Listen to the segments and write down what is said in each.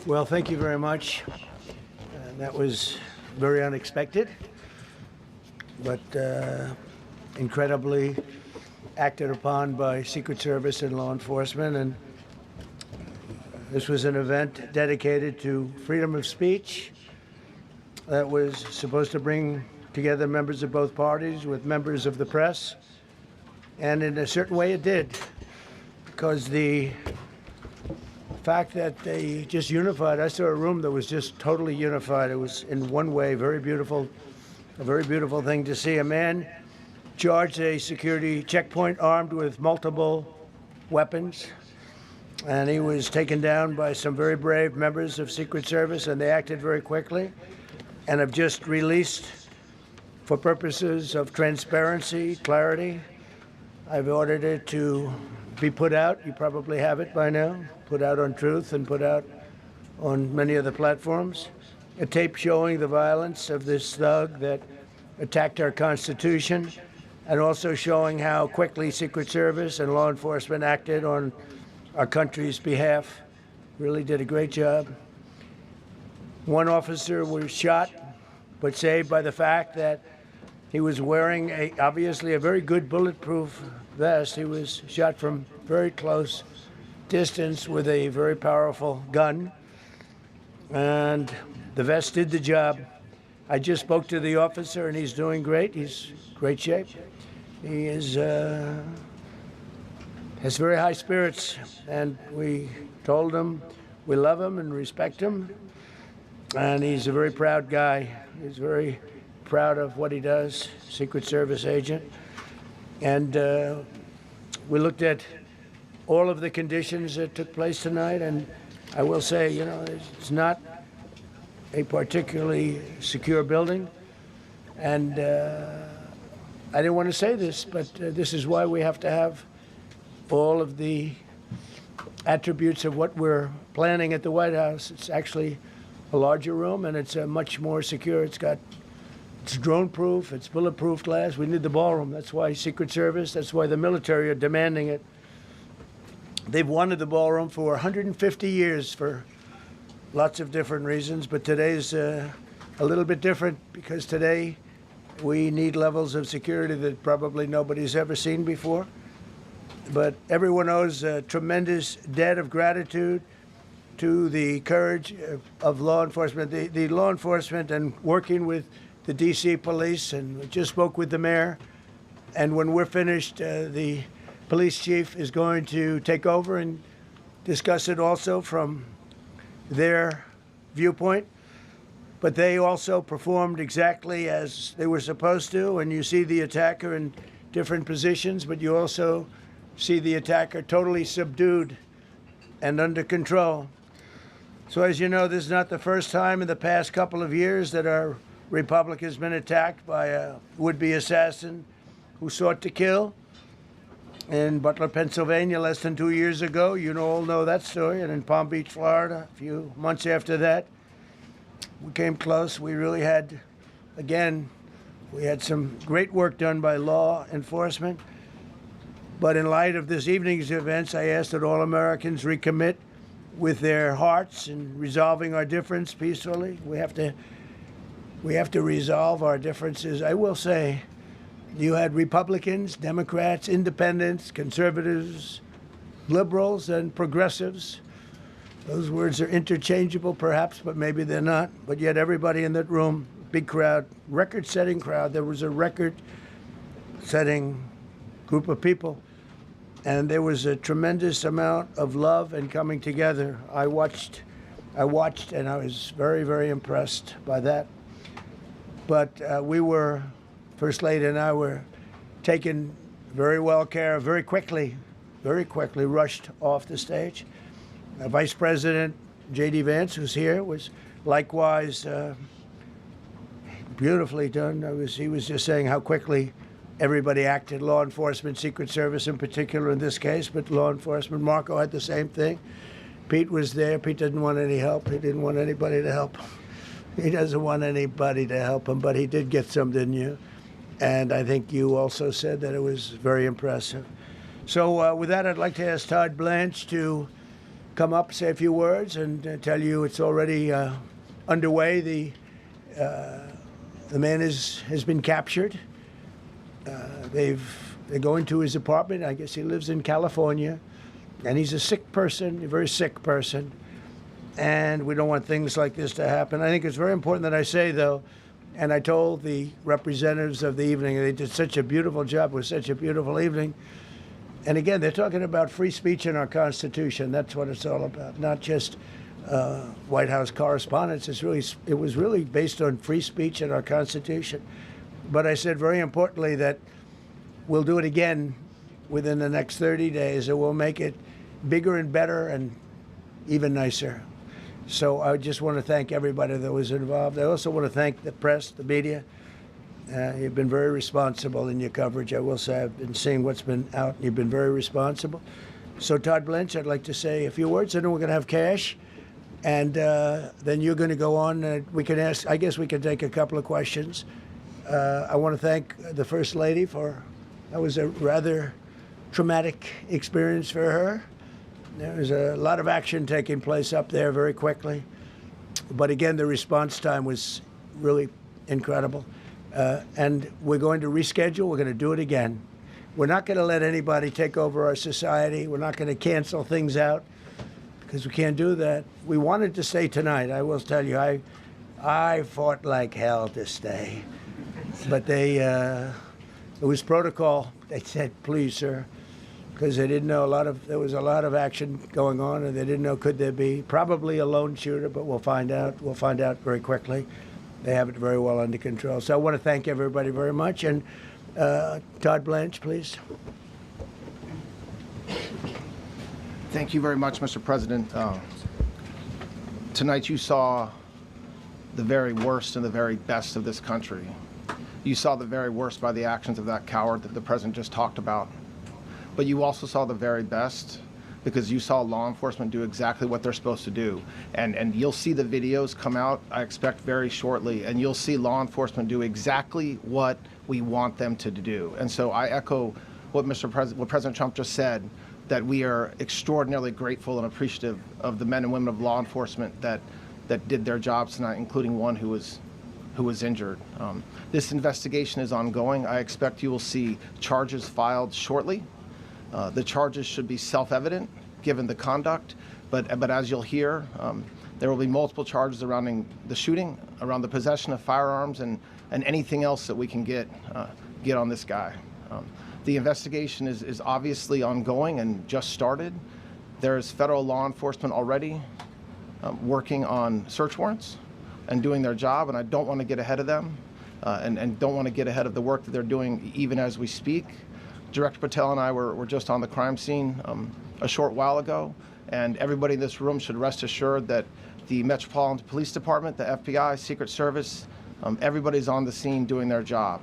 Well, thank you very much. That was very unexpected, but incredibly acted upon by Secret Service and law enforcement. And this was an event dedicated to freedom of speech that was supposed to bring together members of both parties with members of the press. And in a certain way it did, because the fact that they just unified, I saw a room that was just totally unified. It was in one way very beautiful, a very beautiful thing to see. A man charged a security checkpoint armed with multiple weapons, and he was taken down by some very brave members of Secret Service, and they acted very quickly and have just released, for purposes of transparency, clarity, I've ordered it to be put out. You probably have it by now. Put out on Truth and put out on many other platforms. A tape showing the violence of this thug that attacked our Constitution, and also showing how quickly Secret Service and law enforcement acted on our country's behalf. Really did a great job. One officer was shot, but saved by the fact that he was wearing obviously a very good bulletproof vest. He was shot from very close distance with a very powerful gun, and the vest did the job. I just spoke to the officer, and he's doing great. He's in great shape. He has very high spirits, and we told him we love him and respect him, and he's a very proud guy. He's very proud of what he does, Secret Service agent. And we looked at all of the conditions that took place tonight, and I will say, you know, it's not a particularly secure building, and I didn't want to say this, but this is why we have to have all of the attributes of what we're planning at the White House. It's actually a larger room, and it's much more secure. It's drone-proof, it's bulletproof glass. We need the ballroom. That's why Secret Service, that's why the military are demanding it. They've wanted the ballroom for 150 years for lots of different reasons, but today's a little bit different, because today we need levels of security that probably nobody's ever seen before. But everyone owes a tremendous debt of gratitude to the courage of law enforcement, the law enforcement, and working with the D.C. police, and we just spoke with the mayor. And when we're finished, the police chief is going to take over and discuss it also from their viewpoint. But they also performed exactly as they were supposed to, and you see the attacker in different positions, but you also see the attacker totally subdued and under control. So as you know, this is not the first time in the past couple of years that our republic has been attacked by a would-be assassin who sought to kill. In Butler, Pennsylvania, less than 2 years ago, you all know that story, and in Palm Beach, Florida, a few months after that, we came close. We really had, again, we had some great work done by law enforcement. But in light of this evening's events, I asked that all Americans recommit with their hearts in resolving our difference peacefully. We have to resolve our differences. I will say, you had Republicans, Democrats, independents, conservatives, liberals, and progressives. Those words are interchangeable, perhaps, but maybe they're not. But yet everybody in that room, big crowd, record-setting crowd. There was a record-setting group of people. And there was a tremendous amount of love and coming together. I watched, and I was very, very impressed by that. But First Lady and I were taken very well care of, very quickly rushed off the stage. Vice President J.D. Vance, who's here, was likewise beautifully done. He was just saying how quickly everybody acted, law enforcement, Secret Service in particular in this case, but law enforcement. Marco had the same thing. Pete was there. Pete didn't want any help. He didn't want anybody to help him. He doesn't want anybody to help him, but he did get some, didn't you? And I think you also said that it was very impressive. So with that, I'd like to ask Todd Blanche to come up, say a few words, and tell you it's already underway. The man has been captured. They're going to his apartment. I guess he lives in California, and he's a sick person, a very sick person. And we don't want things like this to happen. I think it's very important that I say, though, and I told the representatives of the evening, they did such a beautiful job. It was such a beautiful evening. And again, they're talking about free speech in our Constitution. That's what it's all about, not just White House Correspondents. It was really based on free speech in our Constitution. But I said very importantly that we'll do it again within the next 30 days, and we'll make it bigger and better and even nicer. So I just want to thank everybody that was involved. I also want to thank the press, the media. You've been very responsible in your coverage. I will say I've been seeing what's been out. You've been very responsible. So Todd Blanche, I'd like to say a few words, and then we're going to have cash. And then you're going to go on. We can ask, I guess we can take a couple of questions. I want to thank the First Lady that was a rather traumatic experience for her. There was a lot of action taking place up there very quickly. But again, the response time was really incredible. And we're going to reschedule. We're going to do it again. We're not going to let anybody take over our society. We're not going to cancel things out because we can't do that. We wanted to stay tonight. I will tell you, I fought like hell to stay. But it was protocol. They said, please, sir, because they didn't know there was a lot of action going on, and they didn't know could there be probably a lone shooter, but we'll find out. We'll find out very quickly. They have it very well under control. So I want to thank everybody very much. And Todd Blanche, please. Thank you very much, Mr. President. Tonight you saw the very worst and the very best of this country. You saw the very worst by the actions of that coward that the president just talked about. But you also saw the very best because you saw law enforcement do exactly what they're supposed to do. And you'll see the videos come out, I expect, very shortly, and you'll see law enforcement do exactly what we want them to do. And so I echo what what President Trump just said, that we are extraordinarily grateful and appreciative of the men and women of law enforcement that did their jobs tonight, including one who was injured. This investigation is ongoing. I expect you will see charges filed shortly. The charges should be self-evident given the conduct, but as you'll hear, there will be multiple charges surrounding the shooting, around the possession of firearms, and anything else that we can get on this guy. The investigation is obviously ongoing and just started. There is federal law enforcement already working on search warrants and doing their job, and I don't want to get ahead of them and don't want to get ahead of the work that they're doing even as we speak. Director Patel and I were just on the crime scene a short while ago, and everybody in this room should rest assured that the Metropolitan Police Department, the FBI, Secret Service, everybody's on the scene doing their job.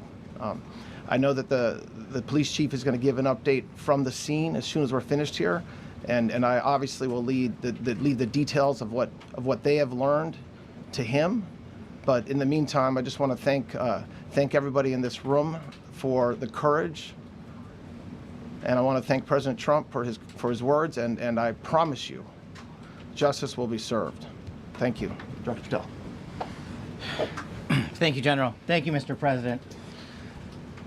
I know that the police chief is going to give an update from the scene as soon as we're finished here, and I obviously will lead the details of what they have learned to him. But in the meantime, I just want to thank everybody in this room for the courage. And I want to thank President Trump for his words, and I promise you, justice will be served. Thank you. Director Patel. Thank you, General. Thank you, Mr. President.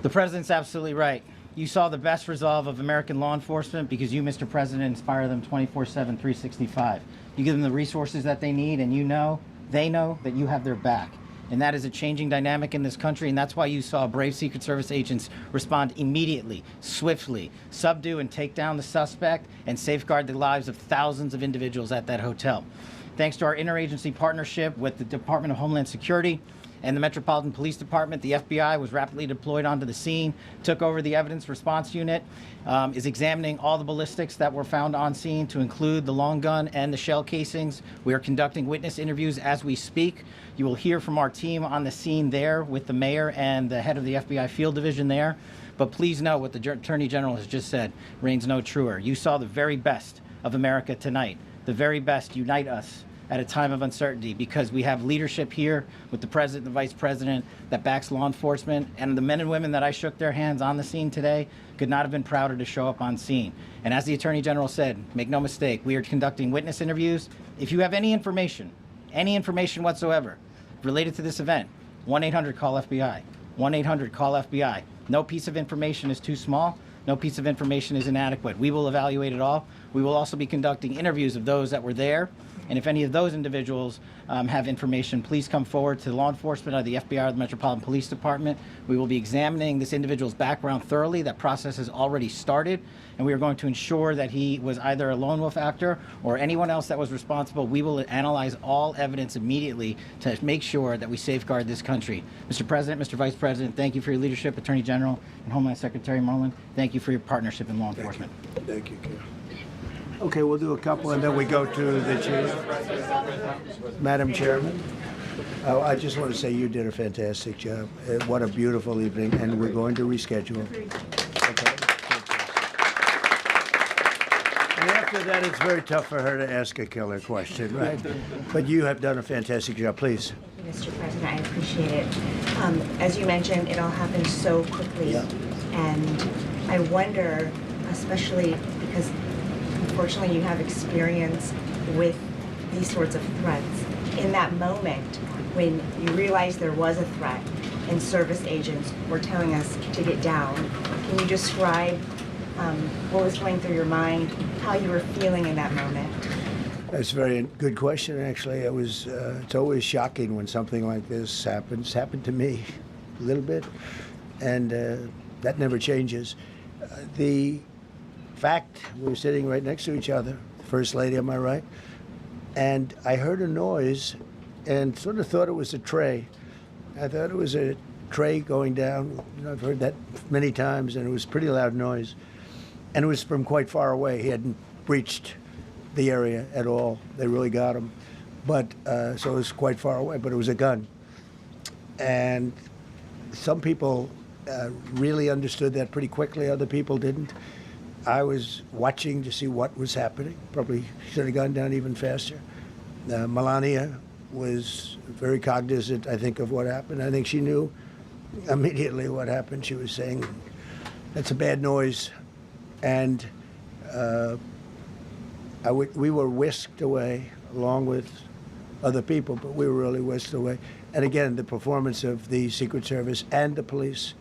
The President's absolutely right. You saw the best resolve of American law enforcement because you, Mr. President, inspire them 24/7, 365. You give them the resources that they need, and they know that you have their back. And that is a changing dynamic in this country, and that's why you saw brave Secret Service agents respond immediately, swiftly, subdue and take down the suspect, and safeguard the lives of thousands of individuals at that hotel. Thanks to our interagency partnership with the Department of Homeland Security and the Metropolitan Police Department, the FBI was rapidly deployed onto the scene, took over the evidence response unit, is examining all the ballistics that were found on scene to include the long gun and the shell casings. We are conducting witness interviews as we speak. You will hear from our team on the scene there with the mayor and the head of the FBI field division there. But please know what the Attorney General has just said reigns no truer. You saw the very best of America tonight. The very best unite us at a time of uncertainty, because we have leadership here with the president and the vice president that backs law enforcement, and the men and women that I shook their hands on the scene today could not have been prouder to show up on scene. And as the Attorney General said, make no mistake, we are conducting witness interviews. If you have any information whatsoever related to this event, 1-800-CALL-FBI, 1-800-CALL-FBI. No piece of information is too small. No piece of information is inadequate. We will evaluate it all. We will also be conducting interviews of those that were there. And if any of those individuals have information, please come forward to law enforcement or the FBI or the Metropolitan Police Department. We will be examining this individual's background thoroughly. That process has already started. And we are going to ensure that he was either a lone wolf actor or anyone else that was responsible. We will analyze all evidence immediately to make sure that we safeguard this country. Mr. President, Mr. Vice President, thank you for your leadership. Attorney General and Homeland Secretary Merlin, thank you for your partnership in law enforcement. Thank you, Ken. Okay, we'll do a couple and then we go to the chief. Madam Chairman, I just want to say you did a fantastic job. What a beautiful evening, and we're going to reschedule. Okay. And after that, it's very tough for her to ask a killer question, right? But you have done a fantastic job. Please. Mr. President, I appreciate it. As you mentioned, it all happened so quickly. Yeah. And I wonder, especially because unfortunately you have experience with these sorts of threats, in that moment when you realized there was a threat and service agents were telling us to get down, can you describe what was going through your mind, how you were feeling in that moment? That's a very good question, actually. It's always shocking when something like this happens. It's happened to me a little bit, and that never changes. The fact, we were sitting right next to each other, First Lady on my right, and I heard a noise and sort of thought it was a tray. I thought it was a tray going down. You know, I've heard that many times, and it was a pretty loud noise. And it was from quite far away. He hadn't breached the area at all. They really got him. But, so it was quite far away, but it was a gun. And some people really understood that pretty quickly, other people didn't. I was watching to see what was happening. Probably should have gone down even faster. Melania was very cognizant, I think, of what happened. I think she knew immediately what happened. She was saying, that's a bad noise. And we were whisked away along with other people, but we were really whisked away. And again, the performance of the Secret Service and the police,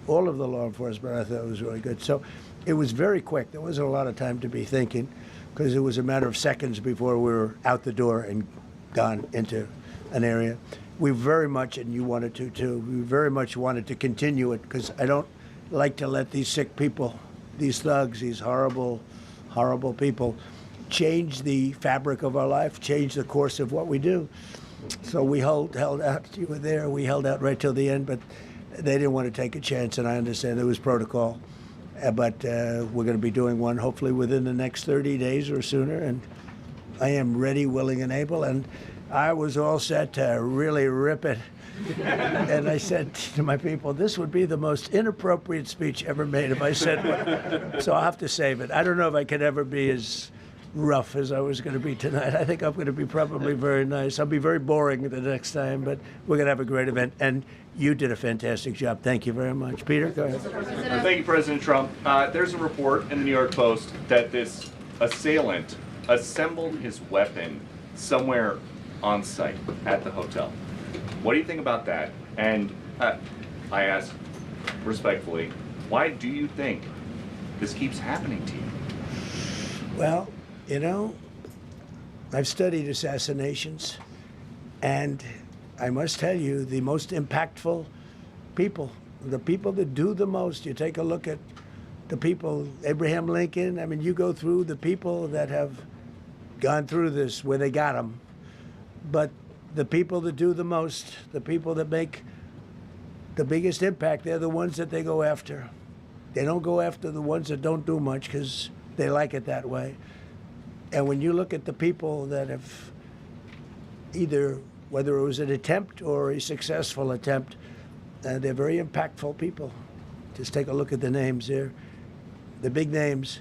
all of the law enforcement, I thought was really good. So it was very quick. There wasn't a lot of time to be thinking, because it was a matter of seconds before we were out the door and gone into an area. We very much, and you wanted to too, we very much wanted to continue it, because I don't like to let these sick people, these thugs, these horrible, horrible people, change the fabric of our life, change the course of what we do. So we held out. You were there. We held out right till the end, but they didn't want to take a chance, and I understand there was protocol. But we're going to be doing one hopefully within the next 30 days or sooner, and I am ready, willing, and able. And I was all set to really rip it. And I said to my people, this would be the most inappropriate speech ever made if I said one. So I'll have to save it. I don't know if I could ever be as rough as I was going to be tonight. I think I'm going to be probably very nice. I'll be very boring the next time, but we're going to have a great event. And you did a fantastic job. Thank you very much. Peter, go ahead. Thank you, President Trump. There's a report in the New York Post that this assailant assembled his weapon somewhere on site at the hotel. What do you think about that? And I ask respectfully, why do you think this keeps happening to you? Well, you know, I've studied assassinations, and I must tell you, the most impactful people, the people that do the most, you take a look at the people, Abraham Lincoln, I mean, you go through the people that have gone through this, where they got them, but the people that do the most, the people that make the biggest impact, they're the ones that they go after. They don't go after the ones that don't do much, because they like it that way. And when you look at the people that have either, whether it was an attempt or a successful attempt, they're very impactful people. Just take a look at the names there, the big names.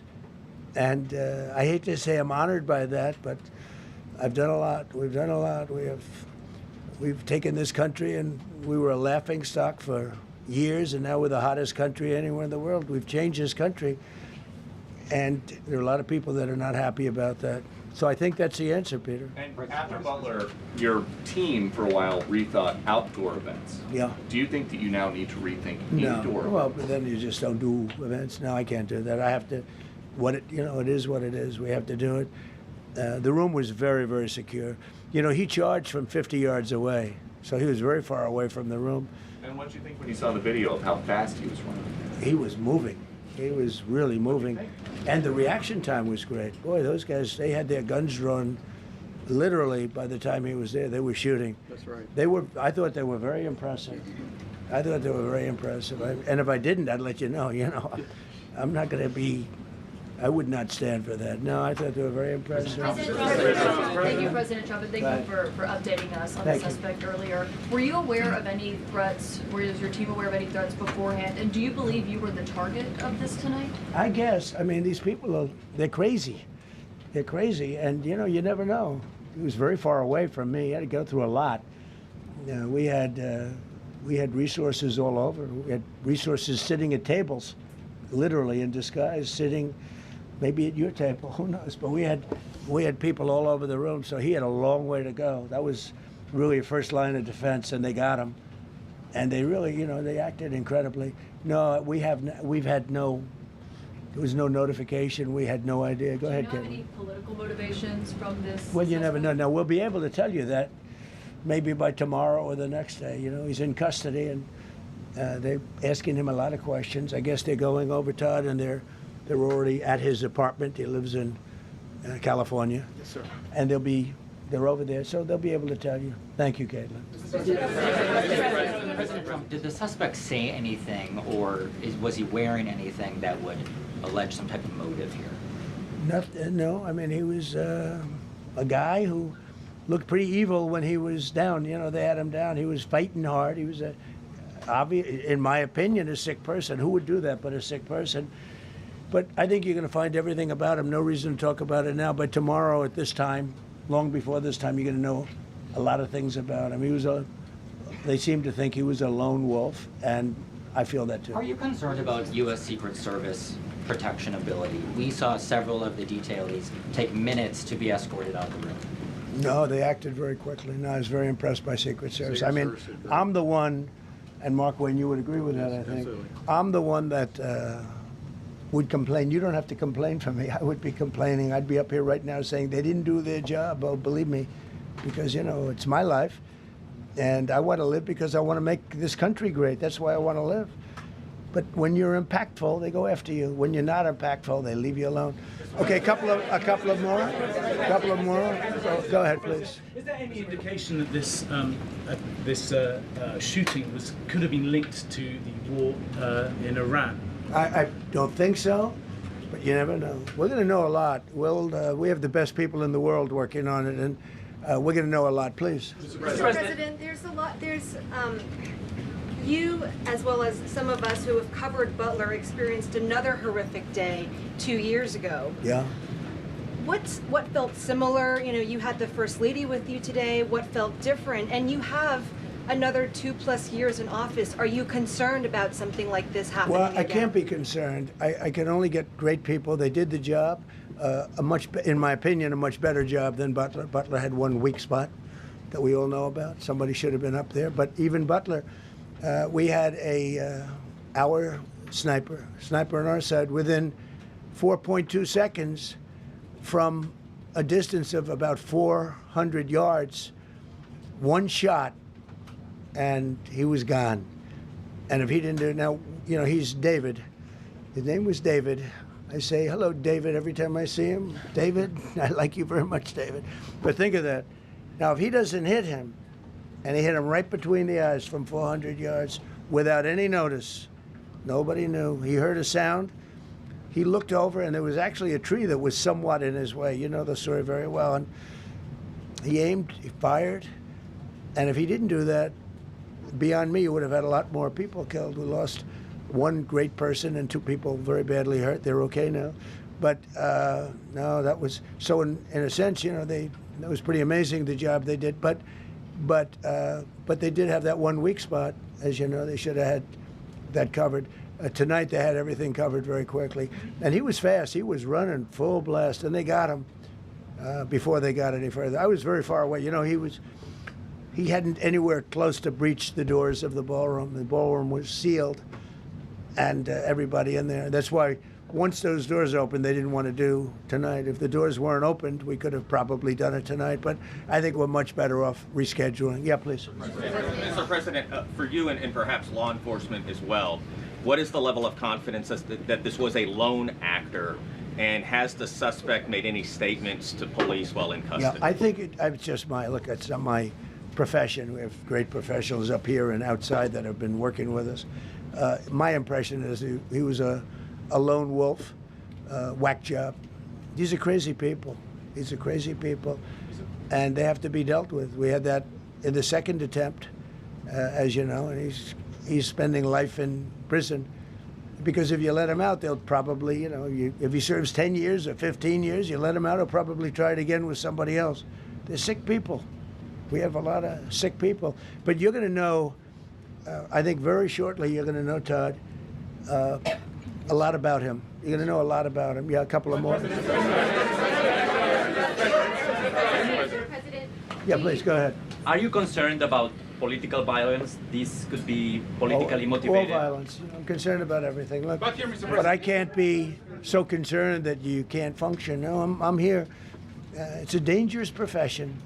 And I hate to say I'm honored by that, but I've done a lot. We've done a lot. We've taken this country, and we were a laughing stock for years, and now we're the hottest country anywhere in the world. We've changed this country, and there are a lot of people that are not happy about that. So I think that's the answer, Peter. And after Butler, your team for a while rethought outdoor events. Yeah. Do you think that you now need to rethink No. indoor Well, events? but then you just don't do events. No, I can't do that. I have to. It is what it is. We have to do it. The room was very, very secure. He charged from 50 yards away, so he was very far away from the room. And what did you think when you saw the video of how fast he was running? He was moving. He was really moving. And the reaction time was great. Boy, those guys, they had their guns drawn literally by the time he was there. They were shooting. That's right. I thought they were very impressive. And if I didn't, I'd let you know. I'm not going to be, I would not stand for that. No, I thought they were very impressive. Thank you, President Trump, and thank Right. you for updating us on Thank the you. suspect earlier. Were you aware of any threats? Was your team aware of any threats beforehand? And do you believe you were the target of this tonight? I guess. I mean, these people they're crazy. They're crazy, and you never know. He was very far away from me. He had to go through a lot. We had resources all over. We had resources sitting at tables, literally in disguise, sitting maybe at your table. Who knows? But we had people all over the room, so he had a long way to go. That was really a first line of defense, and they got him. And they really, they acted incredibly. No, there was no notification. We had no idea. Go ahead, Do you know Kevin. any political motivations from this? Well, you never know. suspect? Now, we'll be able to tell you that maybe by tomorrow or the next day. He's in custody, and they're asking him a lot of questions. I guess they're going over, Todd, and they're already at his apartment. He lives in California. Yes, sir. And they're over there, so they'll be able to tell you. Thank you, Caitlin. President Trump, did the suspect say anything, or was he wearing anything that would allege some type of motive here? No, I mean, he was a guy who looked pretty evil when he was down. They had him down. He was fighting hard. He was, in my opinion, a sick person. Who would do that but a sick person? But I think you're going to find everything about him. No reason to talk about it now. But tomorrow at this time, long before this time, you're going to know a lot of things about him. They seem to think he was a lone wolf, and I feel that too. Are you concerned about U.S. Secret Service protection ability? We saw several of the detailees take minutes to be escorted out of the room. No, they acted very quickly. No, I was very impressed by Secret Service. Secret I mean, Service did very I'm the one, and Mark Wayne, you would agree with that, I think. absolutely. I'm the one that would complain. You don't have to complain for me. I would be complaining. I'd be up here right now saying they didn't do their job. Oh, believe me, because, it's my life, and I want to live because I want to make this country great. That's why I want to live. But when you're impactful, they go after you. When you're not impactful, they leave you alone. Okay, a couple of more. Go ahead, please. Is there any indication that this shooting could have been linked to the war in Iran? I don't think so, but you never know. We're going to know a lot. We have the best people in the world working on it, and we're going to know a lot. Please. Mr. President, there's a lot. You, as well as some of us who have covered Butler, experienced another horrific day 2 years ago. Yeah. What felt similar? You had the First Lady with you today. What felt different? And you have another 2+ years in office. Are you concerned about something like this happening Well, I again? can't be concerned. I can only get great people. They did the job, in my opinion, a much better job than Butler. Butler had one weak spot that we all know about. Somebody should have been up there. But even Butler, we had our sniper on our side within 4.2 seconds from a distance of about 400 yards, one shot, and he was gone. And if he didn't do it, now, he's David. His name was David. I say, hello, David, every time I see him. David, I like you very much, David. But think of that. Now, if he doesn't hit him, and he hit him right between the eyes from 400 yards without any notice, nobody knew. He heard a sound. He looked over, and there was actually a tree that was somewhat in his way. You know the story very well. And he aimed, he fired, and if he didn't do that, beyond me, you would have had a lot more people killed. We lost one great person and 2 people very badly hurt. They're okay now. But no, that was, so in a sense, they It was pretty amazing the job they did. But they did have that 1 weak spot, as you know. They should have had that covered. Tonight they had everything covered very quickly, and he was fast. He was running full blast, and they got him before they got any further. I was very far away. You know, he hadn't anywhere close to breach the doors of the ballroom. The ballroom was sealed, and everybody in there. That's why once those doors opened, they didn't want to do tonight. If the doors weren't opened, we could have probably done it tonight. But I think we're much better off rescheduling. Yeah, please. Mr. President, for you and perhaps law enforcement as well, what is the level of confidence that this was a lone actor, and has the suspect made any statements to police while in custody? Yeah, I think it's just it's not my profession. We have great professionals up here and outside that have been working with us. My impression is he was a lone wolf, whack job. These are crazy people. These are crazy people, and they have to be dealt with. We had that in the second attempt, as you know, and he's spending life in prison. Because if you let him out, they'll probably, you know, if he serves 10 years or 15 years, you let him out, he'll probably try it again with somebody else. They're sick people. We have a lot of sick people. But you're going to know, I think very shortly, you're going to know, Todd, a lot about him. You're going to know a lot about him. Yeah, a couple of more. Yeah, please, go ahead. Are you concerned about political violence? This could be politically motivated. All violence. I'm concerned about everything. Look, but I can't be so concerned that you can't function. No, I'm here. It's a dangerous profession.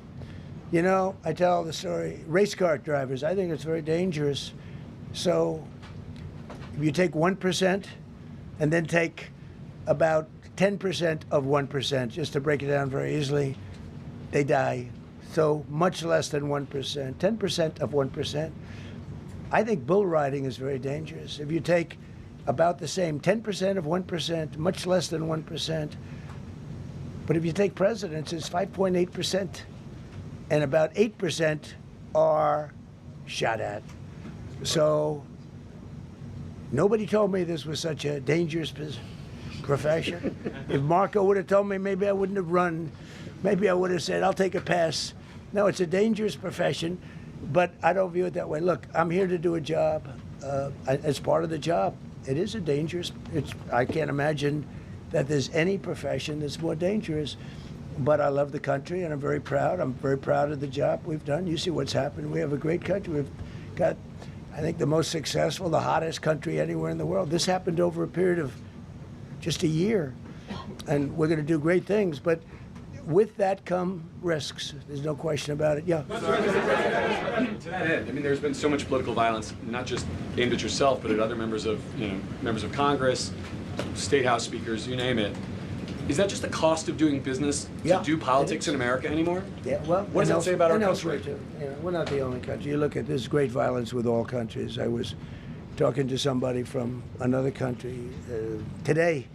You know, I tell the story, race car drivers, I think it's very dangerous. So if you take 1% and then take about 10% of 1%, just to break it down very easily, they die. So much less than 1%, 10% of 1%. I think bull riding is very dangerous. If you take about the same, 10% of 1%, much less than 1%. But if you take presidents, it's 5.8%. And about 8% are shot at. So nobody told me this was such a dangerous profession. If Marco would have told me, maybe I wouldn't have run. Maybe I would have said, I'll take a pass. No, it's a dangerous profession, but I don't view it that way. Look, I'm here to do a job. It's part of the job. It is a dangerous, I can't imagine that there's any profession that's more dangerous. But I love the country, and I'm very proud. I'm very proud of the job we've done. You see what's happened. We have a great country. We've got, I think, the most successful, the hottest country anywhere in the world. This happened over a period of just a year, and we're going to do great things. But with that come risks. There's no question about it. Yeah. To that end, I mean, there's been so much political violence, not just aimed at yourself, but at other members of Congress, state house speakers, you name it. Is that just the cost of doing business to do politics in America anymore? Yeah, well, what does that say about our country? Too. You know, we're not the only country. You look at this great violence with all countries. I was talking to somebody from another country today,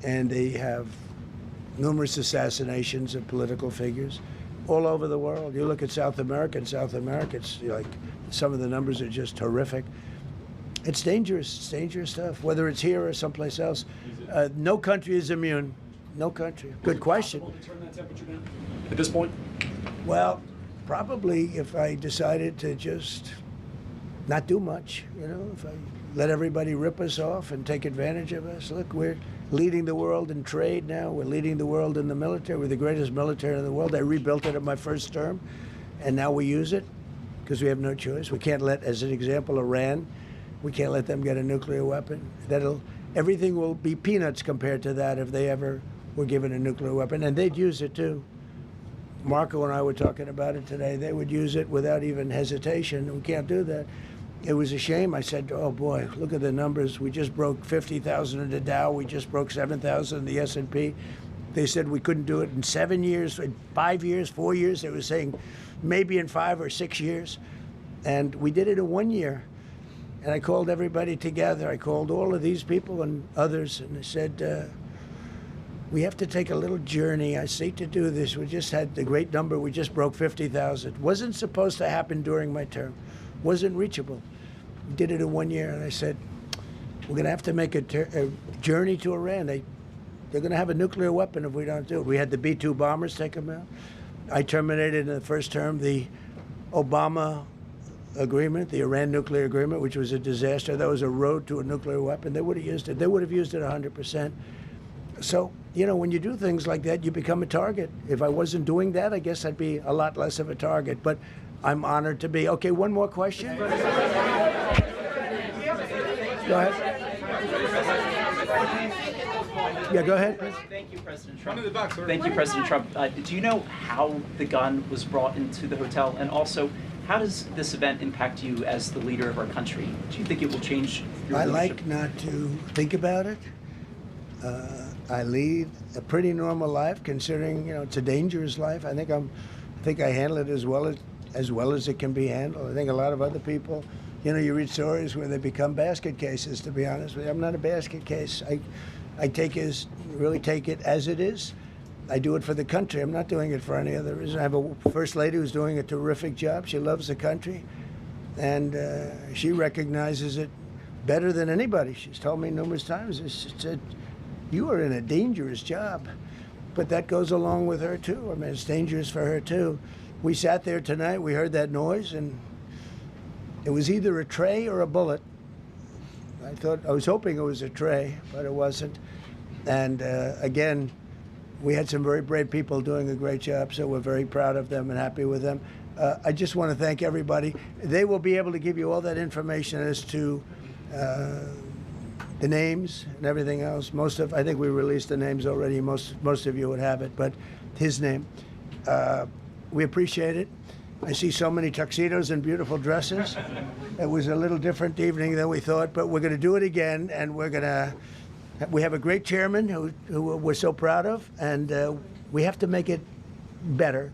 and they have numerous assassinations of political figures all over the world. You look at South America, it's like some of the numbers are just horrific. It's dangerous. It's dangerous stuff, whether it's here or someplace else. No country is immune. No country. Good question. Is it possible to turn that temperature down at this point? Well, probably if I decided to just not do much, you know, if I let everybody rip us off and take advantage of us. Look, we're leading the world in trade now. We're leading the world in the military. We're the greatest military in the world. I rebuilt it in my first term, and now we use it because we have no choice. We can't let, as an example, Iran, we can't let them get a nuclear weapon. Everything will be peanuts compared to that if they ever were given a nuclear weapon, and they'd use it too. Marco and I were talking about it today. They would use it without even hesitation. We can't do that. It was a shame. I said, oh boy, look at the numbers. We just broke 50,000 in the Dow. We just broke 7,000 in the S&P. They said we couldn't do it in 7 years, in 5 years, 4 years. They were saying maybe in 5 or 6 years. And we did it in 1 year. And I called everybody together. I called all of these people and others, and I said, we have to take a little journey. I seek to do this. We just had the great number. We just broke 50,000. Wasn't supposed to happen during my term. Wasn't reachable. We did it in 1 year, and I said, we're going to have to make a journey to Iran. They're going to have a nuclear weapon if we don't do it. We had the B-2 bombers take them out. I terminated in the first term the Obama agreement, the Iran nuclear agreement, which was a disaster. That was a road to a nuclear weapon. They would have used it. They would have used it 100%. So, you know, when you do things like that, you become a target. If I wasn't doing that, I guess I'd be a lot less of a target. But I'm honored to be. Okay, one more question. Go ahead. Yeah, go ahead. Thank you, President Trump. Thank you, President Trump. Do you know how the gun was brought into the hotel? And also, how does this event impact you as the leader of our country? Do you think it will change your I leadership? like not to think about it. I lead a pretty normal life, considering, you know, it's a dangerous life. I think I handle it as well as it can be handled. I think a lot of other people, you know, you read stories where they become basket cases. To be honest with you, I'm not a basket case. I really take it as it is. I do it for the country. I'm not doing it for any other reason. I have a first lady who's doing a terrific job. She loves the country, and she recognizes it better than anybody. She's told me numerous times. She said, "You are in a dangerous job," but that goes along with her too. I mean, it's dangerous for her too. We sat there tonight. We heard that noise, and it was either a tray or a bullet. I was hoping it was a tray, but it wasn't. And again, we had some very brave people doing a great job, so we're very proud of them and happy with them. I just want to thank everybody. They will be able to give you all that information as to the names and everything else. I think we released the names already. Most of you would have it, but his name. We appreciate it. I see so many tuxedos and beautiful dresses. It was a little different evening than we thought, but we're going to do it again, and we have a great chairman who we're so proud of, and we have to make it better.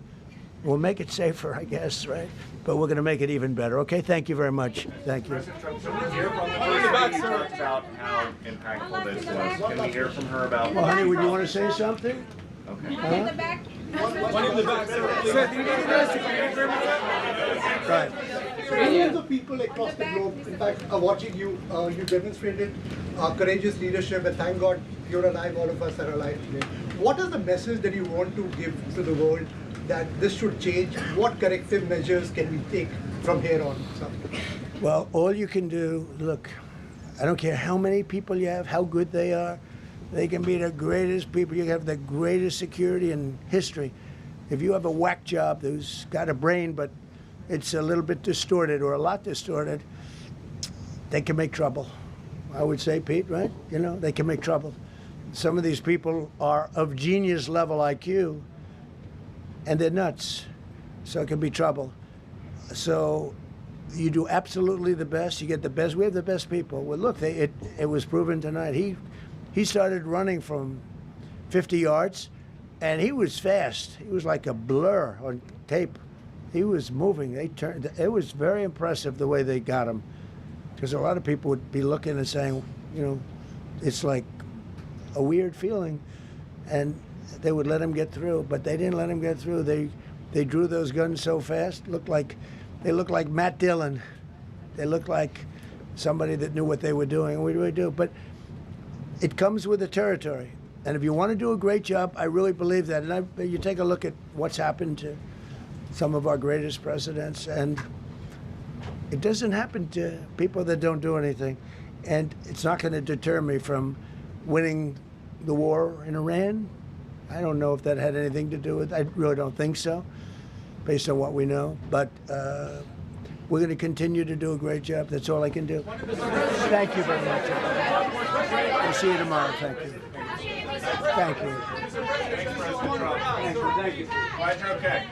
We'll make it safer, I guess, right? But we're going to make it even better. Okay, thank you very much. Thank you. President Trump, can we hear from the first lady talked about how impactful this was? Can we hear from her about? Well, honey, would you want to say something? Okay. Huh? One in the back, Right. Millions of people across the globe, in fact, are watching you. You demonstrated courageous leadership, and thank God you're alive. All of us are alive today. What is the message that you want to give to the world that this should change? What corrective measures can we take from here on? Well, all you can do, look, I don't care how many people you have, how good they are. They can be the greatest people. You have the greatest security in history. If you have a whack job who's got a brain, but it's a little bit distorted or a lot distorted, they can make trouble. I would say, Pete, right? You know, they can make trouble. Some of these people are of genius level IQ, and they're nuts. So it can be trouble. So you do absolutely the best. You get the best. We have the best people. Well, look, it was proven tonight. He started running from 50 yards, and he was fast. He was like a blur on tape. He was moving. It was very impressive the way they got him, because a lot of people would be looking and saying, you know, it's like a weird feeling, and they would let him get through, but they didn't let him get through. They drew those guns so fast. They looked like Matt Dillon. They looked like somebody that knew what they were doing. We really do, but it comes with the territory. And if you want to do a great job, I really believe that. And you take a look at what's happened to some of our greatest presidents, and it doesn't happen to people that don't do anything. And it's not going to deter me from winning the war in Iran. I don't know if that had anything to do with it. I really don't think so, based on what we know. But we're going to continue to do a great job. That's all I can do. Thank you very much. We'll see you tomorrow. Thank you. Thank you. Thanks, President Trump. Thank you. Glad you're okay.